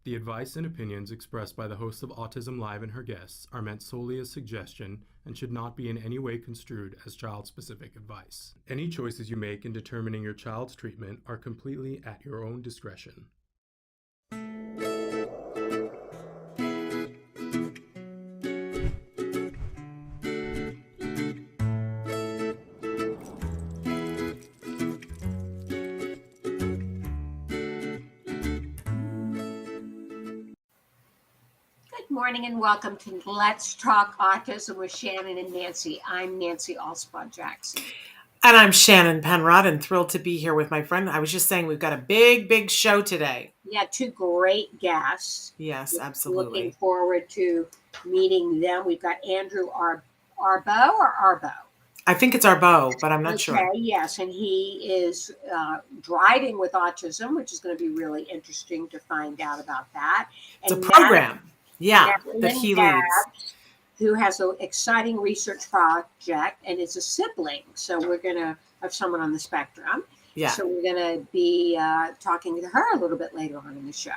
The advice and opinions expressed by the host of Autism Live and her guests are meant solely as suggestion and should not be in any way construed as child-specific advice. Any choices you make in determining your child's treatment are completely at your own discretion. Good morning and welcome to Let's Talk Autism with Shannon and Nancy. I'm Nancy Alspaugh-Jackson. And I'm Shannon Penrod and thrilled to be here with my friend. I was just saying we've got a big show today. Yeah, two great guests. Yes, absolutely. Looking forward to meeting them. We've got Andrew Arboe or Arboe? I think it's Arboe, but I'm not sure. Okay, yes, and he is driving with autism, which is going to be really interesting to find out about that. It's a program, that he Dabbs, leads. Who has an exciting research project and is a sibling. So we're going to have someone on the spectrum. Yeah. So we're going to be talking to her a little bit later on in the show.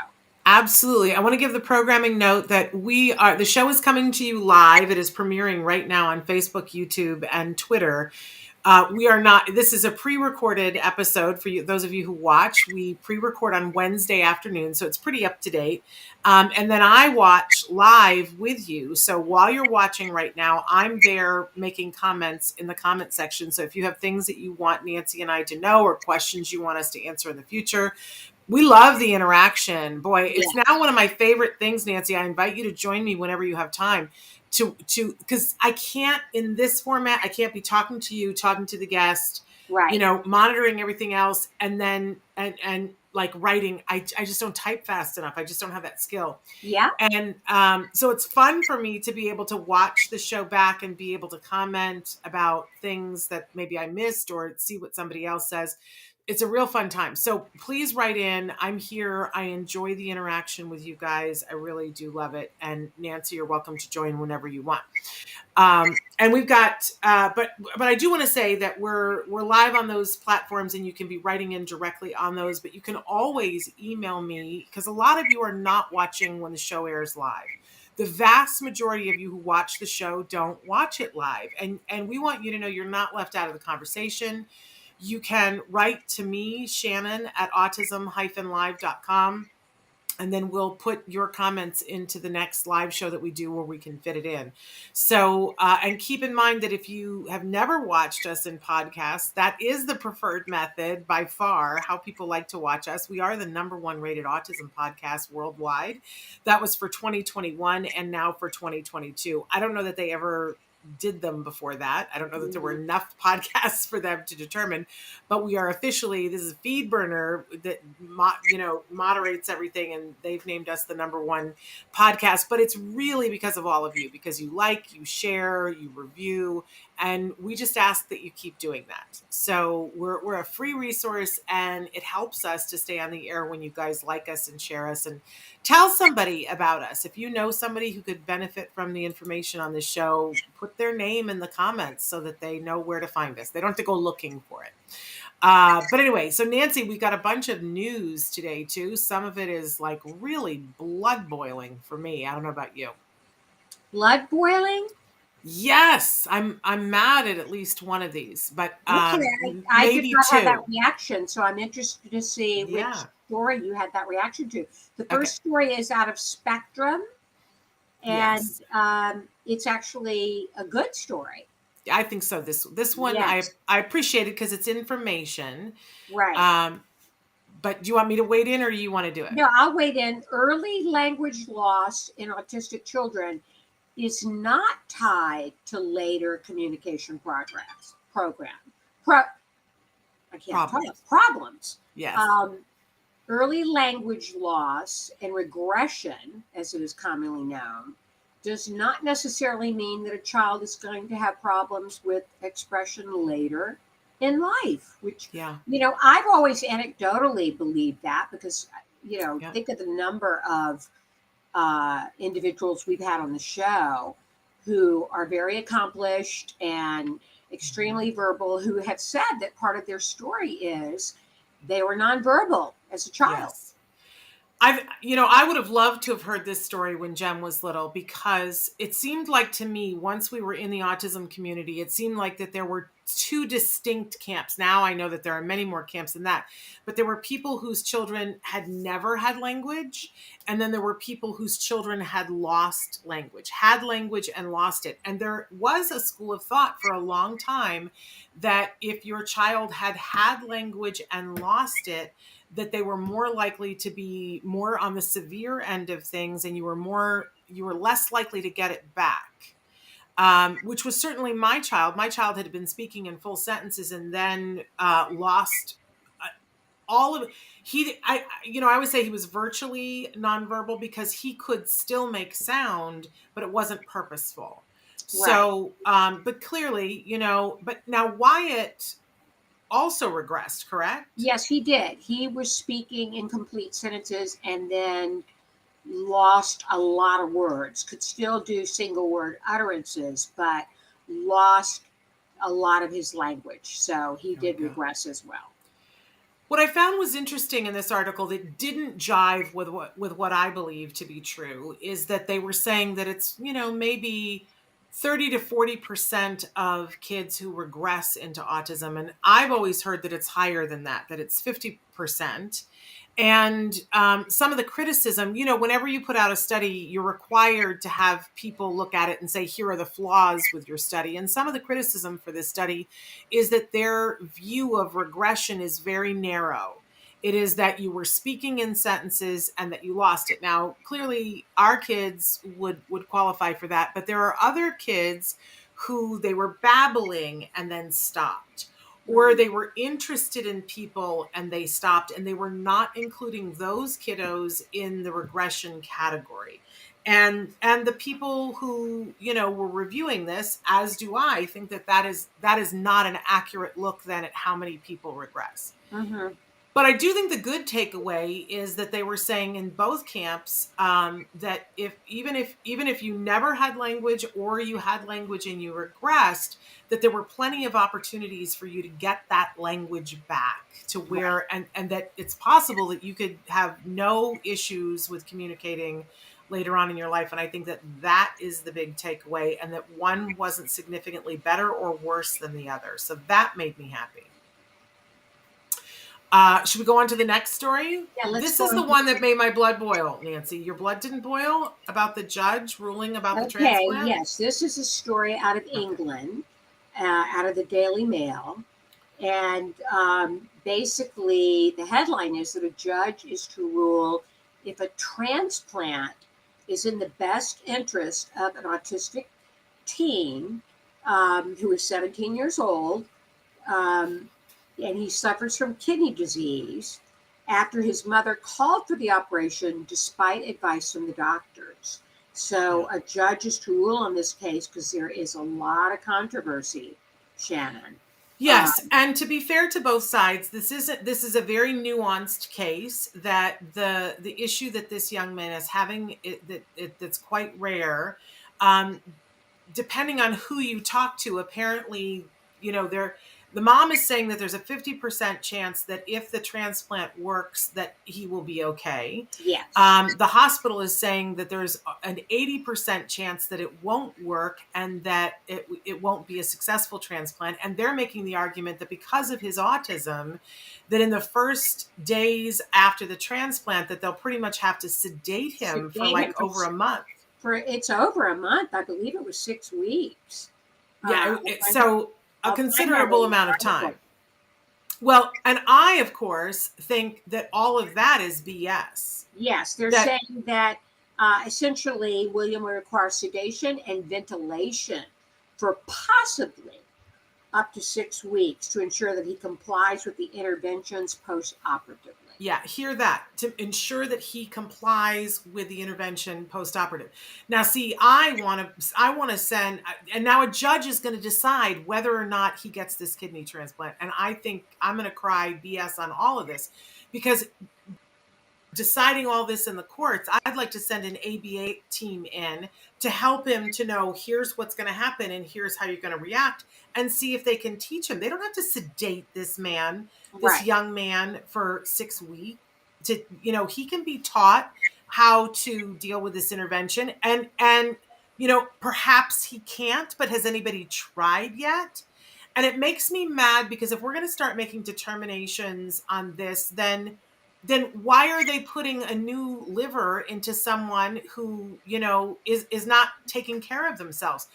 Absolutely. I want to give the programming note that the show is coming to you live. It is premiering right now on Facebook, YouTube, and Twitter. This is a pre-recorded episode for you, those of you who watch. We pre-record on Wednesday afternoon, so it's pretty up to date. And then I watch live with you. So while you're watching right now, I'm there making comments in the comment section. So if you have things that you want Nancy and I to know or questions you want us to answer in the future, we love the interaction. Boy, it's now one of my favorite things, Nancy. I invite you to join me whenever you have time because I can't, in this format, I can't be talking to you, talking to the guest, right? Monitoring everything else. And then, and like writing, I just don't type fast enough. I just don't have that skill. Yeah. And so it's fun for me to be able to watch the show back and be able to comment about things that maybe I missed or see what somebody else says. It's a real fun time. So please write in. I'm here. I enjoy the interaction with you guys. I really do love it. And Nancy, you're welcome to join whenever you want. And we've got, but I do want to say that we're live on those platforms and you can be writing in directly on those, but you can always email me because a lot of you are not watching when the show airs live. The vast majority of you who watch the show don't watch it live. And we want you to know you're not left out of the conversation. You can write to me, Shannon, at autism-live.com, and then we'll put your comments into the next live show that we do where we can fit it in. So, and keep in mind that if you have never watched us in podcasts, that is the preferred method by far, how people like to watch us. We are the #1 rated autism podcast worldwide. That was for 2021 and now for 2022. I don't know that they ever did them before that. I don't know that there were enough podcasts for them to determine, but we are officially, this is FeedBurner that moderates everything, and they've named us the #1 podcast, but it's really because of all of you, because you like, you share, you review, and we just ask that you keep doing that. So we're a free resource, and it helps us to stay on the air when you guys like us and share us and tell somebody about us. If you know somebody who could benefit from the information on this show, put their name in the comments so that they know where to find us. They don't have to go looking for it. But anyway, so Nancy, we got a bunch of news today too. Some of it is like really blood boiling for me. I don't know about you. Blood boiling? Yes, I'm mad at least one of these, but I did not have that reaction, so I'm interested to see which story you had that reaction to. The first story is out of Spectrum, and it's actually a good story. I think so. This one I appreciate it because it's information, right? But do you want me to wade in, or do you want to do it? No, I'll wade in. Early language loss in autistic children is not tied to later communication problems. Yes. Early language loss and regression, as it is commonly known, does not necessarily mean that a child is going to have problems with expression later in life, which, I've always anecdotally believed that because, think of the number of individuals we've had on the show who are very accomplished and extremely verbal, who have said that part of their story is they were nonverbal as a child. Yes. I would have loved to have heard this story when Jem was little, because it seemed like to me, once we were in the autism community, it seemed like that there were two distinct camps. Now I know that there are many more camps than that, but there were people whose children had never had language. And then there were people whose children had language and lost it. And there was a school of thought for a long time that if your child had language and lost it, that they were more likely to be more on the severe end of things, and you were less likely to get it back. Which was certainly my child. My child had been speaking in full sentences and then lost all of it. I would say he was virtually nonverbal because he could still make sound, but it wasn't purposeful. Right. So, but clearly, but now Wyatt also regressed, correct? Yes, he did. He was speaking in complete sentences and then lost a lot of words, could still do single word utterances, but lost a lot of his language. So he did regress as well. What I found was interesting in this article that didn't jive with what I believe to be true is that they were saying that it's, maybe 30 to 40% of kids who regress into autism. And I've always heard that it's higher than that it's 50%. And some of the criticism, whenever you put out a study, you're required to have people look at it and say, here are the flaws with your study. And some of the criticism for this study is that their view of regression is very narrow. It is that you were speaking in sentences and that you lost it. Now, clearly, our kids would qualify for that. But there are other kids who they were babbling and then stopped. Or they were interested in people and they stopped, and they were not including those kiddos in the regression category. And the people who, were reviewing this, as do I, think that is not an accurate look then at how many people regress. Mm-hmm. But I do think the good takeaway is that they were saying in both camps that even if you never had language or you had language and you regressed, that there were plenty of opportunities for you to get that language back to where, and that it's possible that you could have no issues with communicating later on in your life. And I think that is the big takeaway, and that one wasn't significantly better or worse than the other. So that made me happy. Should we go on to the next story? Yeah, this is the one that made my blood boil, Nancy. Your blood didn't boil about the judge ruling about the transplant? Yes. This is a story out of England, out of the Daily Mail. And basically, the headline is that a judge is to rule if a transplant is in the best interest of an autistic teen who is 17 years old, and he suffers from kidney disease after his mother called for the operation despite advice from the doctors. So a judge is to rule on this case because there is a lot of controversy, Shannon. Yes, and to be fair to both sides, this is a very nuanced case. That the issue that this young man is having that's quite rare. Depending on who you talk to, apparently, the mom is saying that there's a 50% chance that if the transplant works, that he will be okay. Yes. The hospital is saying that there's an 80% chance that it won't work and that it won't be a successful transplant. And they're making the argument that because of his autism, that in the first days after the transplant, that they'll pretty much have to sedate him for over a month. It's over a month. I believe it was 6 weeks. Yeah. So a considerable amount of time. Well, and I, of course, think that all of that is BS. Yes, they're saying that essentially William will require sedation and ventilation for possibly up to 6 weeks to ensure that he complies with the interventions post-operatively. Yeah, hear that. To ensure that he complies with the intervention post-operative. Now, see, I want to send, and now a judge is going to decide whether or not he gets this kidney transplant. And I think I'm going to cry BS on all of this, because deciding all this in the courts, I'd like to send an ABA team in to help him to know here's what's going to happen and here's how you're going to react, and see if they can teach him. They don't have to sedate this man, this young man, for 6 weeks. he can be taught how to deal with this intervention, and perhaps he can't, but has anybody tried yet? And it makes me mad, because if we're going to start making determinations on this, then why are they putting a new liver into someone who, is not taking care of themselves?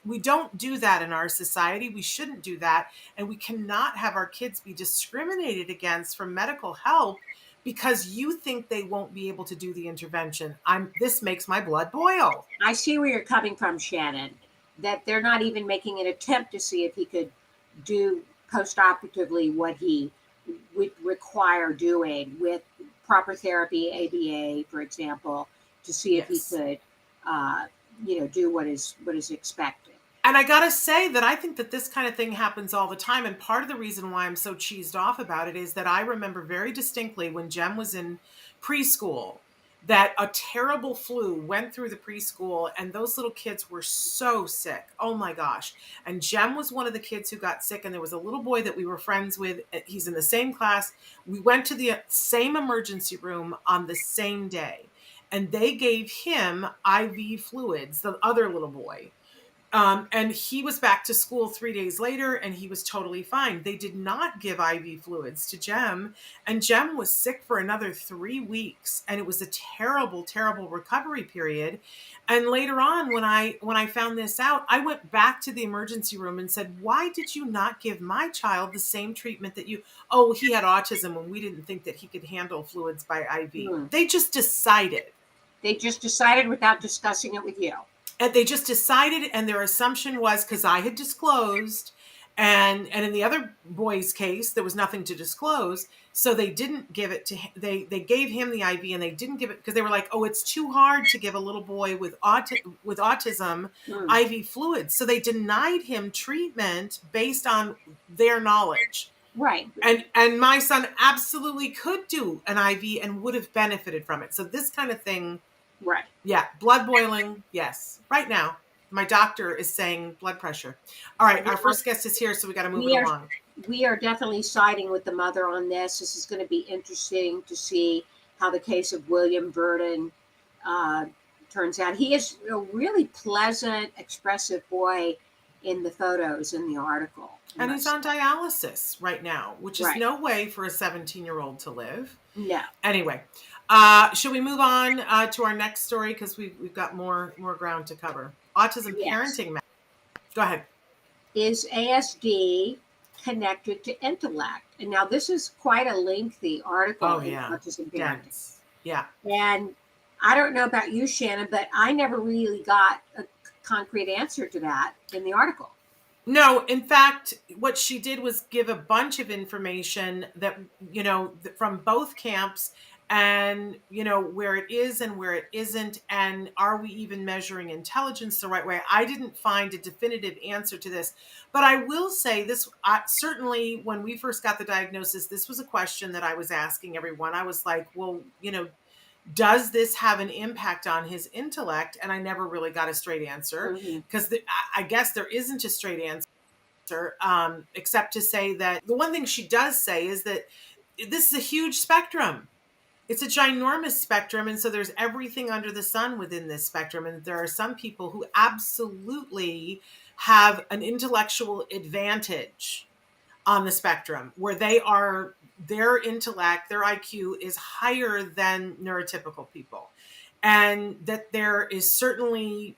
We don't do that in our society. We shouldn't do that. And we cannot have our kids be discriminated against for medical help because you think they won't be able to do the intervention. This makes my blood boil. I see where you're coming from, Shannon, that they're not even making an attempt to see if he could do postoperatively what he would require doing with proper therapy, ABA, for example, to see if he could, do what is expected. And I gotta say that I think that this kind of thing happens all the time. And part of the reason why I'm so cheesed off about it is that I remember very distinctly when Jem was in preschool, that a terrible flu went through the preschool, and those little kids were so sick. Oh my gosh. And Jem was one of the kids who got sick, and there was a little boy that we were friends with. He's in the same class. We went to the same emergency room on the same day, and they gave him IV fluids, the other little boy. And he was back to school 3 days later, and he was totally fine. They did not give IV fluids to Jem, and Jem was sick for another 3 weeks, and it was a terrible, terrible recovery period. And later on, when I found this out, I went back to the emergency room and said, "Why did you not give my child the same treatment that you?" "Oh, he had autism, and we didn't think that he could handle fluids by IV." They just decided. They just decided without discussing it with you. And they just decided, and their assumption was, because I had disclosed, and in the other boy's case, there was nothing to disclose, so they didn't give it to him. They gave him the IV, and they didn't give it because they were like, "Oh, it's too hard to give a little boy with autism IV fluids." So they denied him treatment based on their knowledge. Right. And my son absolutely could do an IV and would have benefited from it. So this kind of thing. Right. Yeah. Blood boiling. Yes. Right now, my doctor is saying blood pressure. All right. Our first guest is here, so we got to move it along. We are definitely siding with the mother on this. This is going to be interesting to see how the case of William Burden turns out. He is a really pleasant, expressive boy in the photos in the article. And he's on dialysis right now, which is no way for a 17-year-old to live. No. Anyway. Should we move on to our next story, because we've got more ground to cover? Autism parenting. Go ahead. Is ASD connected to Intellect? And now this is quite a lengthy article in Autism Parenting. Yeah. And I don't know about you, Shannon, but I never really got a concrete answer to that in the article. No, in fact, what she did was give a bunch of information that, from both camps, and where it is and where it isn't, and are we even measuring intelligence the right way? I didn't find a definitive answer to this, but I will say this, certainly when we first got the diagnosis, this was a question that I was asking everyone. I was like, well, does this have an impact on his intellect? And I never really got a straight answer, because I guess there isn't a straight answer, except to say that the one thing she does say is that this is a huge spectrum. It's a ginormous spectrum, and so there's everything under the sun within this spectrum. And there are some people who absolutely have an intellectual advantage on the spectrum, where their intellect, their IQ is higher than neurotypical people. And that there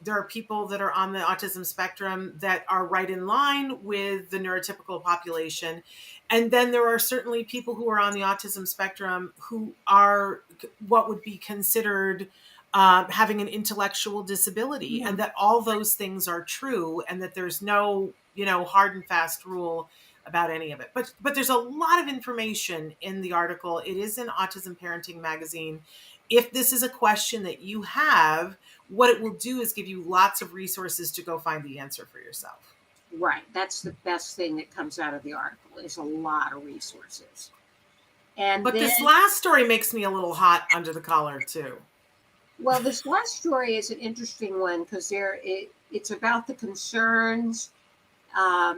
are people that are on the autism spectrum that are right in line with the neurotypical population. And then there are certainly people who are on the autism spectrum who are what would be considered having an intellectual disability, and that all those things are true, and that there's no, hard and fast rule about any of it. But there's a lot of information in the article. It is in Autism Parenting magazine. If this is a question that you have, what it will do is give you lots of resources to go find the answer for yourself. Right. That's the best thing that comes out of the article, is a lot of resources. But this last story makes me a little hot under the collar too. Well, this last story is an interesting one, because it's about the concerns, a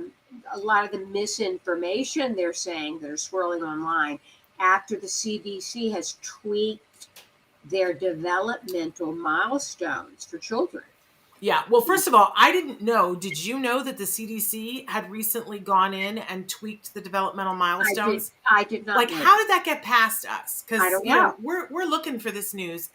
lot of the misinformation they're saying that are swirling online. after the CDC has tweaked their developmental milestones for children. Yeah. Well, first of all, I didn't know. Did you know that the CDC had recently gone in and tweaked the developmental milestones? I did not. Like, know. how did that get past us? Because I don't know. We're looking for this news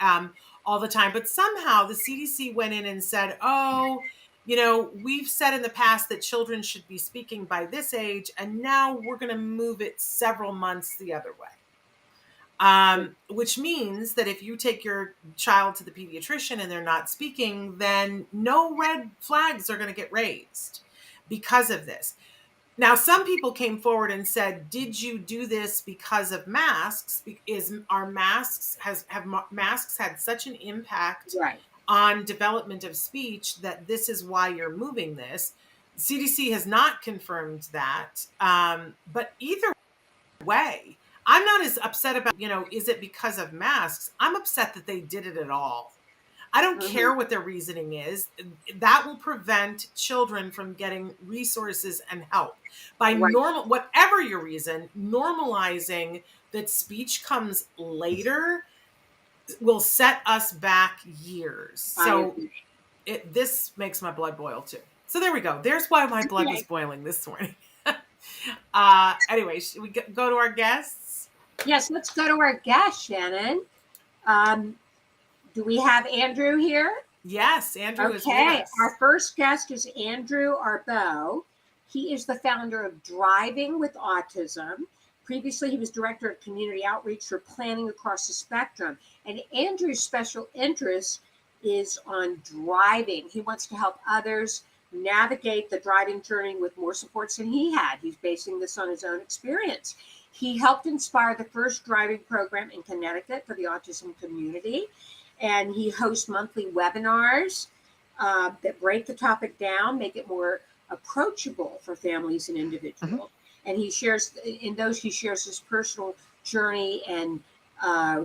all the time, but somehow the CDC went in and said, "Oh, we've said in the past that children should be speaking by this age, and now we're going to move it several months the other way." Which means that if you take your child to the pediatrician and they're not speaking, then no red flags are going to get raised because of this. Now, some people came forward and said, "Did you do this because of masks? Have masks had such an impact on development of speech that this is why you're moving this?" CDC has not confirmed that, but either way, I'm not as upset about, is it because of masks? I'm upset that they did it at all. I don't care what their reasoning is. That will prevent children from getting resources and help. By whatever your reason, normalizing that speech comes later will set us back years. So this makes my blood boil too. So there we go. There's why my blood was boiling this morning. Anyway, should we go to our guests? Yes, let's go to our guest, Shannon. Do we have Andrew here? Yes, Andrew is with us. Our first guest is Andrew Arboe. He is the founder of Driving with Autism. Previously, he was director of community outreach for planning across the spectrum. And Andrew's special interest is on driving. He wants to help others navigate the driving journey with more supports than he had. He's basing this on his own experience. He helped inspire the first driving program in Connecticut for the autism community. And he hosts monthly webinars that break the topic down, make it more approachable for families and individuals. And he shares his personal journey and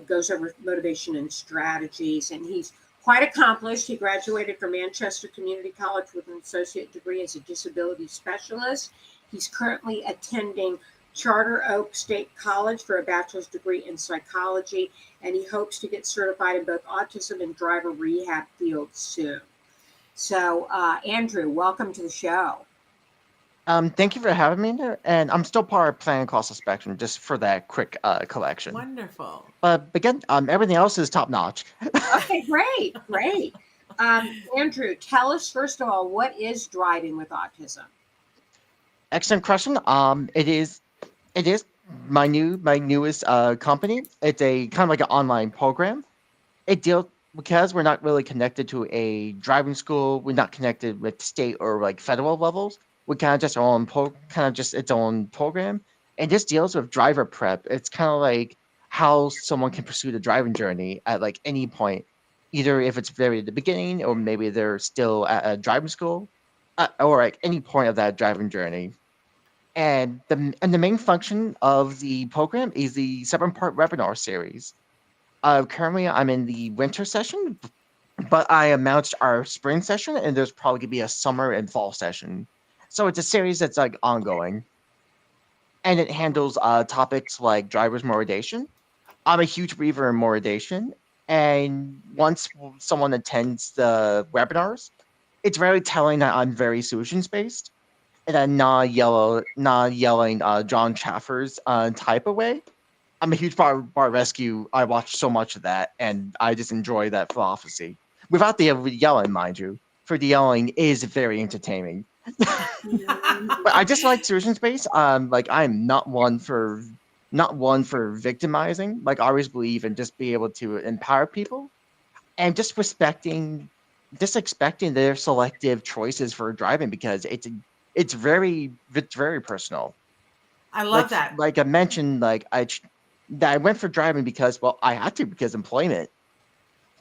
goes over motivation and strategies. And he's quite accomplished. He graduated from Manchester Community College with an associate degree as a disability specialist. He's currently attending Charter Oak State College for a bachelor's degree in psychology, and he hopes to get certified in both autism and driver rehab fields soon. So, Andrew, welcome to the show. Thank you for having me there, and I'm still part of Planning Across the Spectrum, just for that quick collection. Wonderful. But again, everything else is top notch. Okay, great. Andrew, tell us first of all, what is Driving with Autism? Excellent question. It is my newest company. It's a kind of like an online program. It deals, because we're not really connected to a driving school. We're not connected with state or like federal levels. We kind of just its own program, and this deals with driver prep. It's kind of like how someone can pursue the driving journey at like any point, either if it's very at the beginning or maybe they're still at a driving school, or like any point of that driving journey. And the main function of the program is the 7-part webinar series. Currently, I'm in the winter session, but I announced our spring session, and there's probably gonna be a summer and fall session. So it's a series that's like ongoing, and it handles topics like driver's motivation. I'm a huge believer in motivation, and once someone attends the webinars, it's very telling that I'm very solutions based. In a not yelling John Chaffers type of way. I'm a huge bar rescue. I watch so much of that, and I just enjoy that philosophy. Without the yelling, mind you, for the yelling is very entertaining. But I just like solutions based. Like I'm not one for victimizing. Like I always believe in just being able to empower people, and just expecting their selective choices for driving, because it's very personal. I love that. Like I mentioned, I went for driving because, well, I had to, because employment.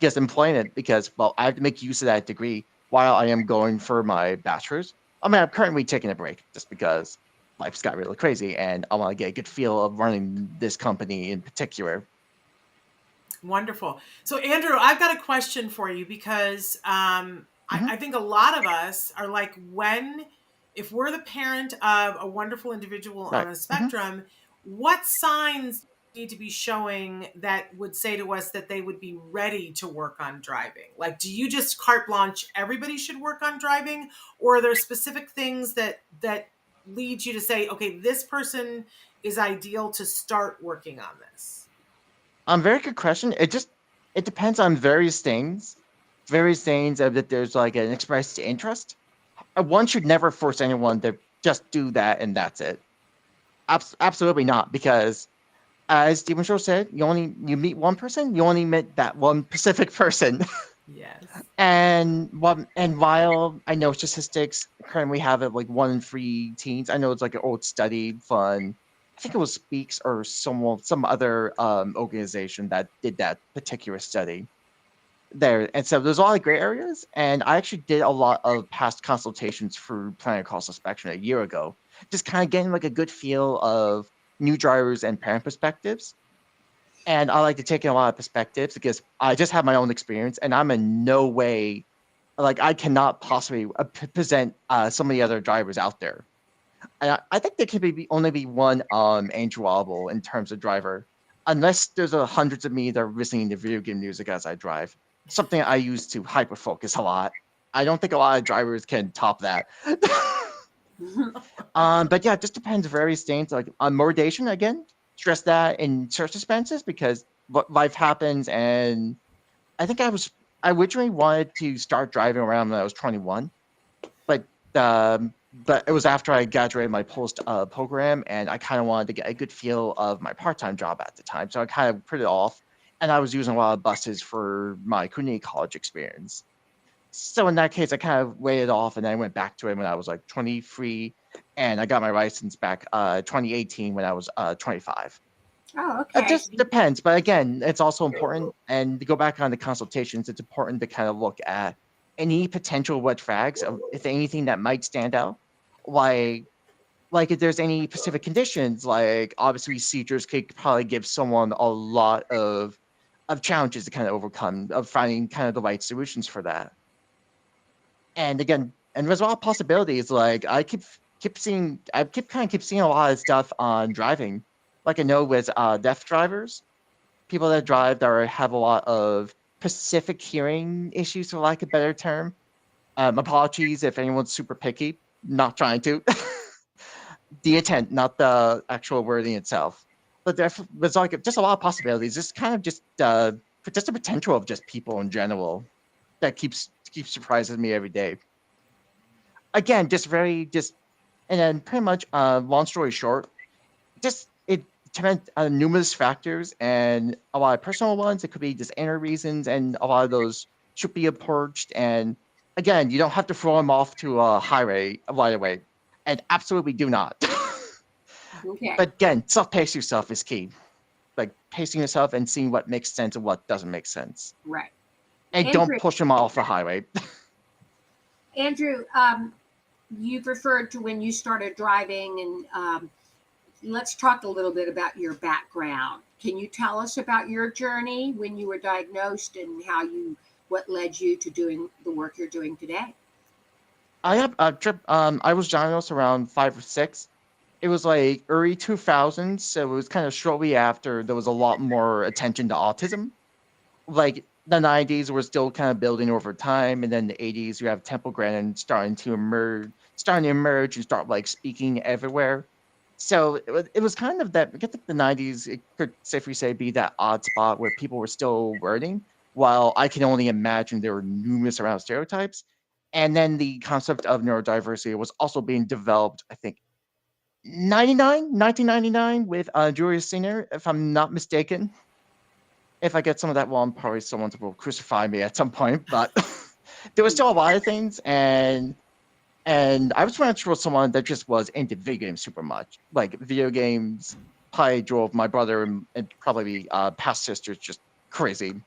Because, well, I have to make use of that degree while I am going for my bachelor's. I mean, I'm currently taking a break just because life's got really crazy, and I want to get a good feel of running this company in particular. Wonderful. So, Andrew, I've got a question for you, because I think a lot of us are like, if we're the parent of a wonderful individual on a spectrum, what signs need to be showing that would say to us that they would be ready to work on driving? Like, do you just carte blanche, everybody should work on driving? Or are there specific things that lead you to say, okay, this person is ideal to start working on this? Very good question. It depends on various things. Various things that there's like an expressed interest. One should never force anyone to just do that and that's it. Absolutely not, because as Stephen Shaw said, you meet one person, you only meet that one specific person. Yes. And while I know statistics currently have it like 1 in 3 teens, I know it's like an old study from, I think it was Speaks or some other organization that did that particular study there. And so there's a lot of gray areas. And I actually did a lot of past consultations for planning across the spectrum a year ago, just kind of getting like a good feel of new drivers and parent perspectives. And I like to take in a lot of perspectives because I just have my own experience, and I'm in no way, like, I cannot possibly present some of the other drivers out there. And I think there could only be one Andrew Arboe in terms of driver, unless there's hundreds of me that are listening to video game music as I drive. Something I use to hyper focus a lot. I don't think a lot of drivers can top that. But yeah, it just depends on various things. Like on motivation, again, stress that in circumstances because life happens. And I think I originally wanted to start driving around when I was 21, but it was after I graduated my post program, and I kind of wanted to get a good feel of my part-time job at the time, so I kind of put it off. And I was using a lot of buses for my community college experience. So in that case, I kind of weighed it off, and then I went back to it when I was like 23, and I got my license back 2018 when I was 25. Oh, okay. It just depends, but again, it's also important. And to go back on the consultations, it's important to kind of look at any potential red flags, if anything that might stand out, like if there's any specific conditions, like obviously seizures could probably give someone a lot of challenges to kind of overcome, of finding kind of the right solutions for that. And again, and there's a lot of possibilities. Like I keep seeing a lot of stuff on driving. Like I know with deaf drivers, people that drive that have a lot of specific hearing issues, for lack of a better term. Apologies if anyone's super picky. Not trying to. The intent, not the actual wording itself. But there's like just a lot of possibilities. It's kind of just the potential of just people in general that keeps surprising me every day. Again, and then pretty much, long story short, just it depends on numerous factors and a lot of personal ones. It could be just inner reasons, and a lot of those should be approached. And again, you don't have to throw them off to a highway right away, and absolutely do not. Okay. But again, self-pace yourself is key. Like pacing yourself and seeing what makes sense and what doesn't make sense. Right. And Andrew, don't push them off the highway. Andrew, you've referred to when you started driving, and let's talk a little bit about your background. Can you tell us about your journey when you were diagnosed and what led you to doing the work you're doing today? I was diagnosed around 5 or 6. It was like early 2000s, so it was kind of shortly after there was a lot more attention to autism. Like the 90s were still kind of building over time, and then the 80s you have Temple Grandin starting to emerge and start like speaking everywhere. So it was kind of that. I guess the 90s, it could safely say, be that odd spot where people were still learning, while I can only imagine there were numerous around stereotypes. And then the concept of neurodiversity was also being developed, I think, 1999 with Julius Singer, if I'm not mistaken. If I get some of that wrong, probably someone will crucify me at some point. But there was still a lot of things, and I was trying to show someone that just was into video games super much. Like video games probably drove my brother and probably past sisters just crazy.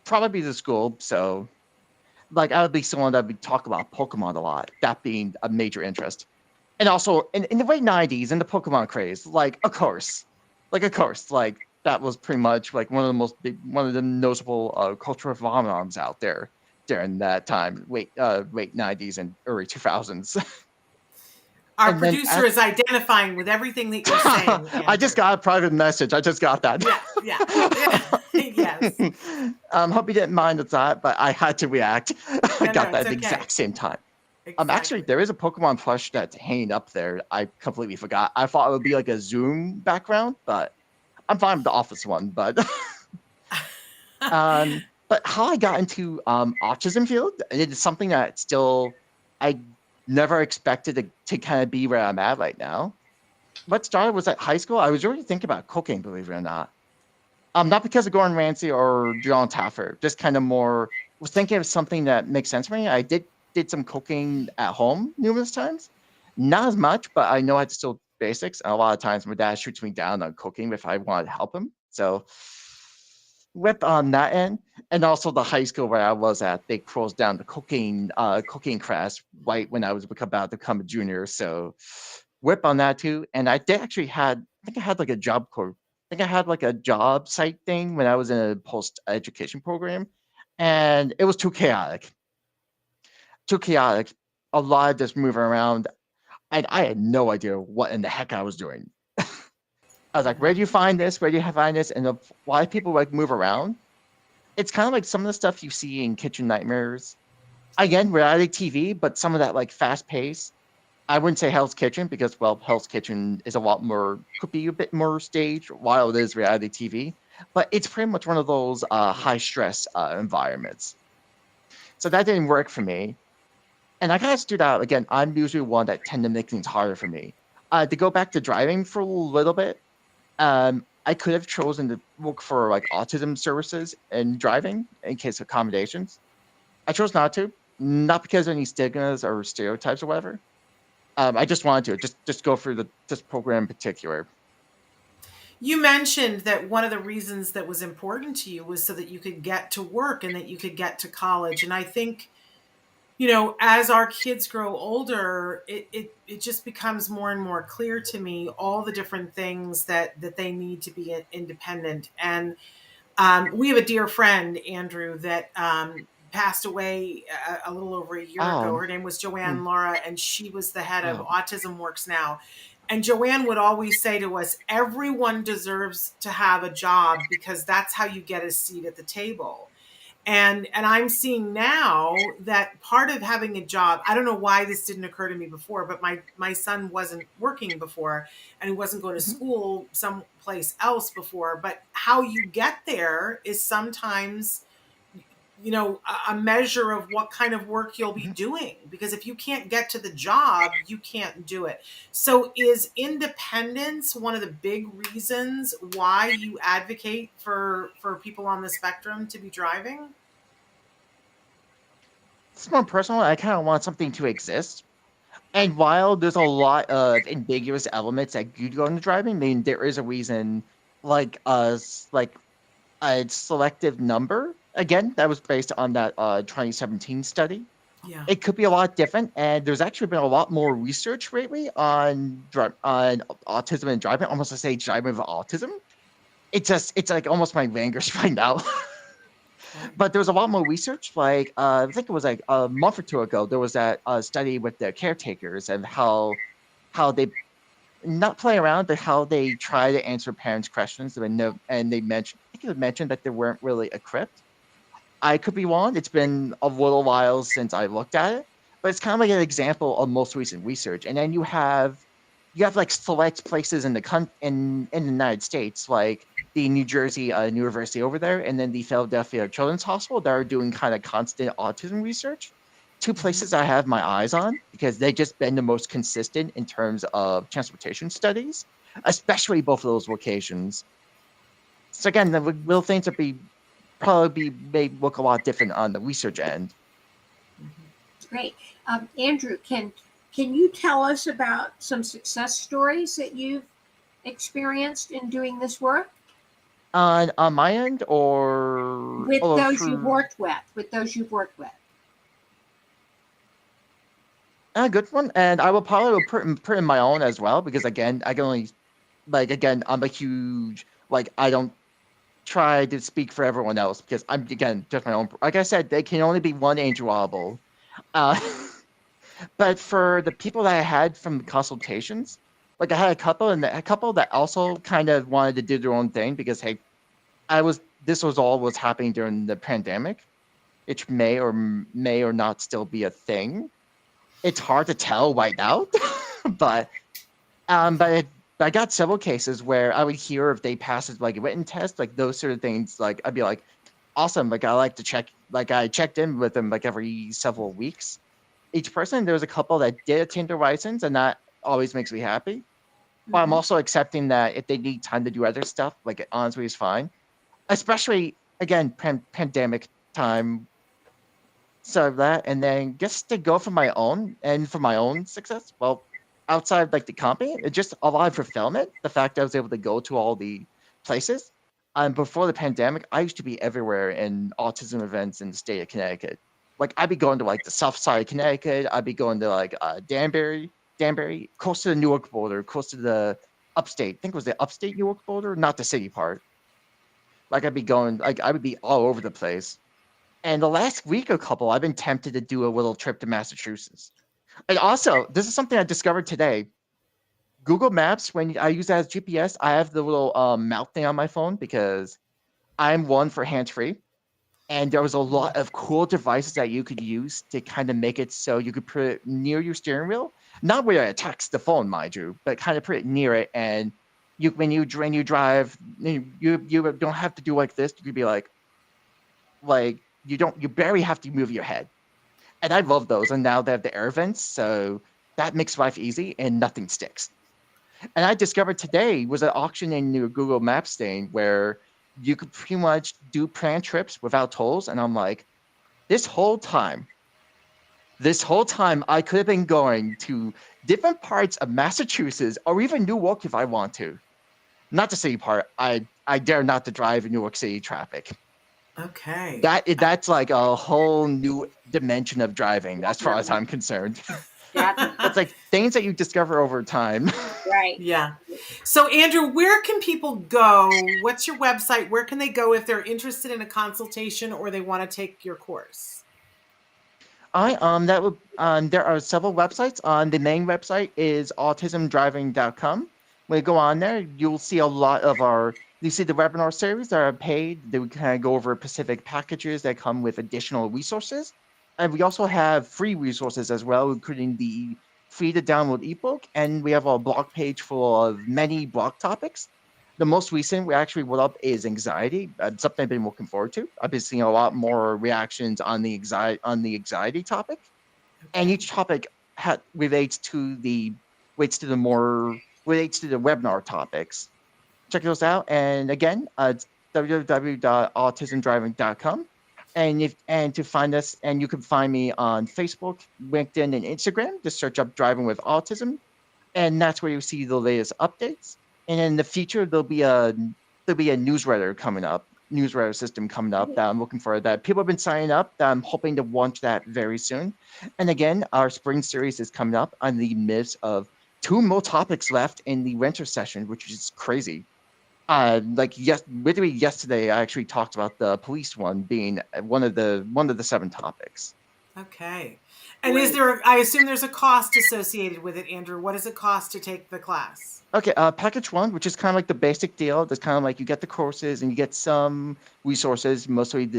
Probably the school, so like I would be someone that would talk about Pokemon a lot, that being a major interest. And also in the late 90s, in the Pokemon craze, like of course, like that was pretty much like one of the notable cultural phenomenons out there during that time, late 90s and early 2000s. Our And then producer is identifying with everything that you're saying. I just got a private message. I just got that. Yeah. Yes. Hope you didn't mind that, but I had to react. I got that it's at the okay. exact same time. Exactly. Actually, there is a Pokemon plush that's hanging up there. I completely forgot. I thought it would be like a Zoom background, but I'm fine with the Office one. But but how I got into autism field, it is something that still I never expected to kind of be where I'm at right now. What started was at high school. I was already thinking about cooking, believe it or not. Not because of Gordon Ramsay or John Taffer, just kind of more was thinking of something that makes sense for me. I did some cooking at home numerous times, not as much, but I know I had to still basics. And a lot of times my dad shoots me down on cooking if I want to help him. So whip on that end, and also the high school where I was at, they closed down the cooking class right when I was about to become a junior. So whip on that too. And I did actually I think I had like a job corps. I think I had like a job site thing when I was in a post education program, and it was too chaotic. Too chaotic. A lot of just moving around, and I had no idea what in the heck I was doing. I was like, where do you find this? Where do you find this? And why people like move around? It's kind of like some of the stuff you see in Kitchen Nightmares. Again, reality TV, but some of that like fast pace. I wouldn't say Hell's Kitchen because, well, Hell's Kitchen is could be a bit more staged while it is reality TV. But it's pretty much one of those high stress environments. So that didn't work for me. And I kind of stood out. Again, I'm usually one that tend to make things harder for me. To go back to driving for a little bit, I could have chosen to look for like autism services and driving in case of accommodations. I chose not to, not because of any stigmas or stereotypes or whatever. I just wanted to just go through this program in particular. You mentioned that one of the reasons that was important to you was so that you could get to work and that you could get to college. And I think, as our kids grow older, it just becomes more and more clear to me all the different things that they need to be independent. And we have a dear friend, Andrew, that passed away a little over a year ago. Her name was Joanne Laura, and she was the head of Autism Works Now. And Joanne would always say to us, everyone deserves to have a job because that's how you get a seat at the table. And I'm seeing now that part of having a job, I don't know why this didn't occur to me before, but my son wasn't working before and he wasn't going to school someplace else before. But how you get there is sometimes, a measure of what kind of work you'll be doing. Because if you can't get to the job, you can't do it. So is independence one of the big reasons why you advocate for people on the spectrum to be driving? It's more personal. I kind of want something to exist. And while there's a lot of ambiguous elements that could go into driving, I mean, there is a reason, like a selective number. Again, that was based on that 2017 study. Yeah. It could be a lot different, and there's actually been a lot more research lately on autism and driving. Almost to say driving with autism. It's like almost my language right now. But there was a lot more research. Like I think it was like a month or two ago, there was that study with the caretakers and how they not play around, but how they try to answer parents' questions. And they mentioned, I think it mentioned that they weren't really equipped. I could be wrong. It's been a little while since I looked at it, but it's kind of like an example of most recent research. And then you have like select places in the United States, like the New Jersey University over there, and then the Philadelphia Children's Hospital that are doing kind of constant autism research. Two places I have my eyes on because they've just been the most consistent in terms of transportation studies, especially both of those locations. So again, the little things that may look a lot different on the research end. Great. Andrew, can you tell us about some success stories that you've experienced in doing this work? On my end, or with those you've worked with? A good one, and I will probably put in my own as well because again, I can only I'm a huge I don't try to speak for everyone else because I'm again just my own. Like I said, there can only be one Andrew Arboe. But for the people that I had from the consultations, like I had a couple that also kind of wanted to do their own thing because hey, this was all was happening during the pandemic, which may or not still be a thing. It's hard to tell right now, but um, but it, I got several cases where I would hear if they passed like a written test, like those sort of things. Like I'd be like, awesome. Like I like to check. Like I checked in with them like every several weeks. Each person, there was a couple that did attain their license, and that always makes me happy. But I'm also accepting that if they need time to do other stuff, like it honestly is fine. Especially again, pandemic time. So that, and then just to go for my own and for my own success. Well, outside like the company, it just a lot of fulfillment. The fact I was able to go to all the places. Before the pandemic, I used to be everywhere in autism events in the state of Connecticut. Like I'd be going to like the south side of Connecticut. I'd be going to like Danbury, close to the Newark border, close to the upstate. I think it was the upstate Newark border, not the city part. Like I'd be going, like I would be all over the place. And the last week or couple, I've been tempted to do a little trip to Massachusetts. And also, this is something I discovered today. Google Maps, when I use that as GPS, I have the little mouth thing on my phone because I'm one for hands-free. And there was a lot of cool devices that you could use to kind of make it so you could put it near your steering wheel. Not where it attacks the phone, mind you, but kind of put it near it. And when you drive, you don't have to do like this. You could be like you barely have to move your head. And I love those. And now they have the air vents, so that makes life easy and nothing sticks. And I discovered today was an auction in your Google Maps thing where you could pretty much do planned trips without tolls. And I'm like, this whole time I could have been going to different parts of Massachusetts or even Newark if I want to. Not the city part. I dare not to drive in New York City traffic. Okay. That's like a whole new dimension of driving, as far as I'm concerned. It's like things that you discover over time. Right. Yeah. So Andrew, where can people go? What's your website? Where can they go if they're interested in a consultation or they want to take your course? There are several websites. The main website is autismdriving.com. When you go on there, you'll see a lot of you see the webinar series that are paid. They would kind of go over specific packages that come with additional resources. And we also have free resources as well, including the free to download ebook. And we have a blog page full of many blog topics. The most recent we actually put up is anxiety. Something I've been looking forward to. I've been seeing a lot more reactions on the anxiety topic. And each topic relates to the webinar topics. Check those out. And again, it's www.autismdriving.com. And to find us, and you can find me on Facebook, LinkedIn, and Instagram. Just search up Driving with Autism, and that's where you see the latest updates. And in the future, there'll be a newsletter system coming up that I'm looking for. That people have been signing up. That I'm hoping to launch that very soon. And again, our spring series is coming up on the midst of 2 more topics left in the winter session, which is crazy. Literally yesterday, I actually talked about the police one being one of the 7 topics. Okay. And I assume there's a cost associated with it, Andrew. What does it cost to take the class? Okay, package 1, which is kind of like the basic deal. That's kind of like you get the courses and you get some resources, mostly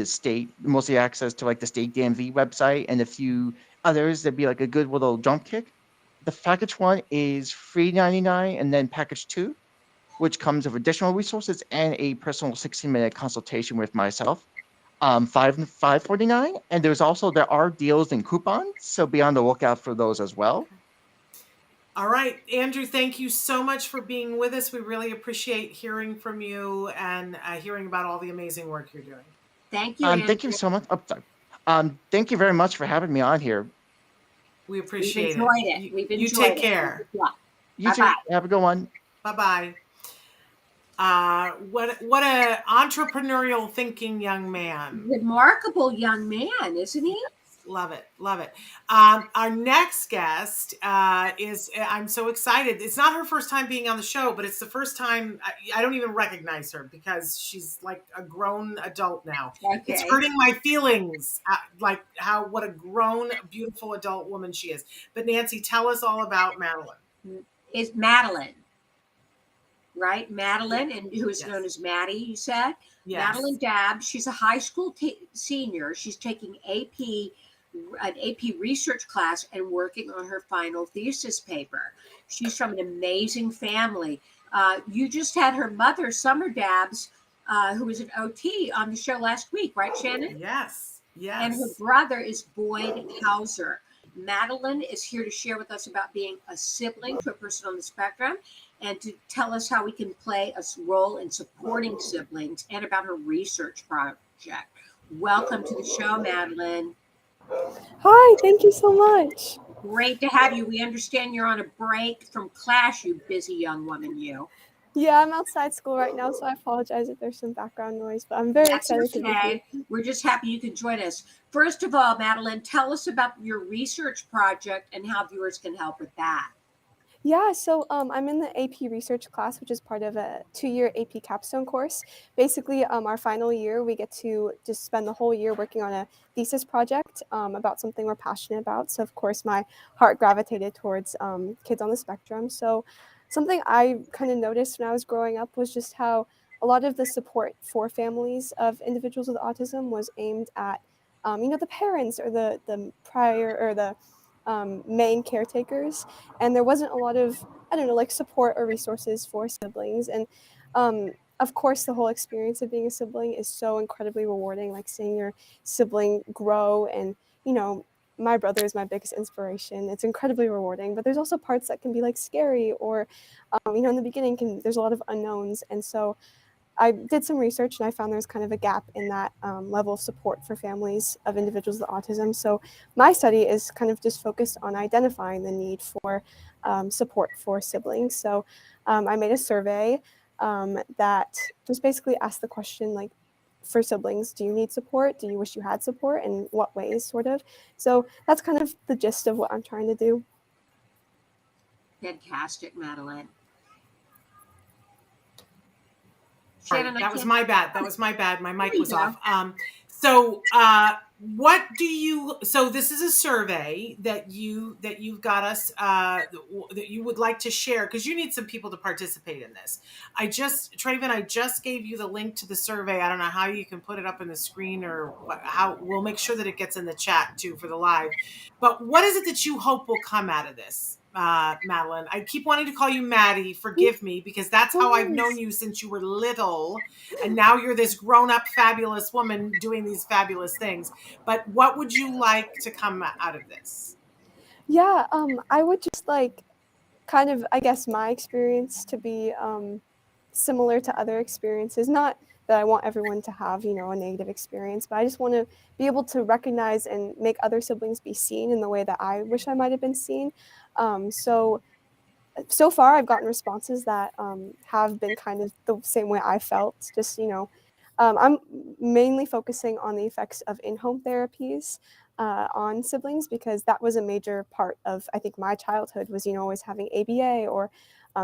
access to like the state DMV website and a few others. That'd be like a good little jump kick. The package 1 is $3.99, and then package 2, which comes with additional resources and a personal 16-minute consultation with myself, $5.49. And there are deals and coupons, so be on the lookout for those as well. All right, Andrew, thank you so much for being with us. We really appreciate hearing from you and hearing about all the amazing work you're doing. Thank you, Andrew. Thank you so much. Thank you very much for having me on here. We appreciate it. We've enjoyed it. You take care. You too. Have a good one. Bye-bye. What a entrepreneurial thinking young man. Remarkable young man, isn't he? Love it. Love it. Our next guest is, I'm so excited. It's not her first time being on the show, but it's the first time I don't even recognize her because she's like a grown adult now. Okay. It's hurting my feelings, like what a grown, beautiful adult woman she is. But Nancy, tell us all about Madelynne. Is Madelynne, right? Madelynne, and who is known as Maddie, you said? Yes. Madelynne Dabbs. She's a high school senior. She's taking an AP research class and working on her final thesis paper. She's from an amazing family. You just had her mother, Summer Dabbs, who was an OT on the show last week, right, Shannon? Yes. Yes. And her brother is Boyd Hauser. Madelynne is here to share with us about being a sibling to a person on the spectrum and to tell us how we can play a role in supporting siblings and about her research project. Welcome to the show, Madelynne. Hi, thank you so much. Great to have you. We understand you're on a break from class, you busy young woman, you. Yeah, I'm outside school right now, so I apologize if there's some background noise, but I'm very excited to be here. We're just happy you could join us. First of all, Madelynne, tell us about your research project and how viewers can help with that. Yeah, so I'm in the AP research class, which is part of a 2-year AP capstone course. Basically, our final year, we get to just spend the whole year working on a thesis project about something we're passionate about. So, of course, my heart gravitated towards kids on the spectrum. So something I kind of noticed when I was growing up was just how a lot of the support for families of individuals with autism was aimed at, the parents or the prior or the main caretakers, and there wasn't a lot of support or resources for siblings. And of course the whole experience of being a sibling is so incredibly rewarding, like seeing your sibling grow. And my brother is my biggest inspiration. It's incredibly rewarding, but there's also parts that can be like scary or in the beginning there's a lot of unknowns. And so I did some research and I found there's kind of a gap in that level of support for families of individuals with autism. So my study is kind of just focused on identifying the need for support for siblings. So I made a survey that just basically asked the question, like, for siblings, do you need support? Do you wish you had support? And what ways, sort of? So that's kind of the gist of what I'm trying to do. Fantastic, Madelynne. Shannon, that was my bad. My mic was off. So this is a survey that you've got us, that you would like to share, because you need some people to participate in this. Traven, I just gave you the link to the survey. I don't know how you can put it up on the screen or how. We'll make sure that it gets in the chat too for the live. But what is it that you hope will come out of this? Madelynne, I keep wanting to call you Maddie. Forgive me, because that's how I've known you since you were little, and now you're this grown-up, fabulous woman doing these fabulous things. But what would you like to come out of this? Yeah, I would just like kind of, I guess, my experience to be similar to other experiences. Not that I want everyone to have, a negative experience, but I just want to be able to recognize and make other siblings be seen in the way that I wish I might have been seen. So far, I've gotten responses that have been kind of the same way I felt. Just, I'm mainly focusing on the effects of in-home therapies on siblings, because that was a major part of, I think, my childhood was, always having ABA or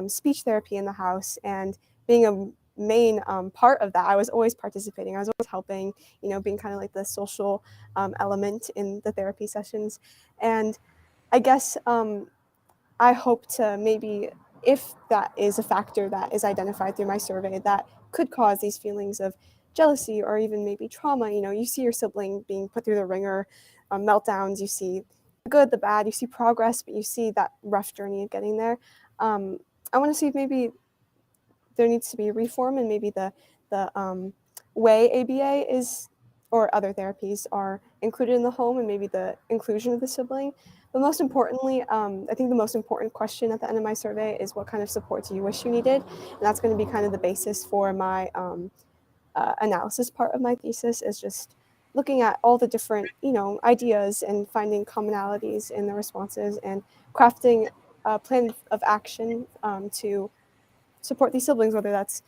speech therapy in the house, and being a main part of that. I was always participating. I was always helping, being kind of like the social element in the therapy sessions. And I guess I hope to maybe, if that is a factor that is identified through my survey that could cause these feelings of jealousy or even maybe trauma, you see your sibling being put through the ringer, meltdowns, you see the good, the bad, you see progress, but you see that rough journey of getting there. I want to see if maybe there needs to be a reform, and maybe the way ABA is or other therapies are included in the home, and maybe the inclusion of the sibling. But most importantly, I think the most important question at the end of my survey is, what kind of support do you wish you needed? And that's going to be kind of the basis for my analysis part of my thesis, is just looking at all the different, ideas and finding commonalities in the responses and crafting a plan of action to support these siblings, whether that's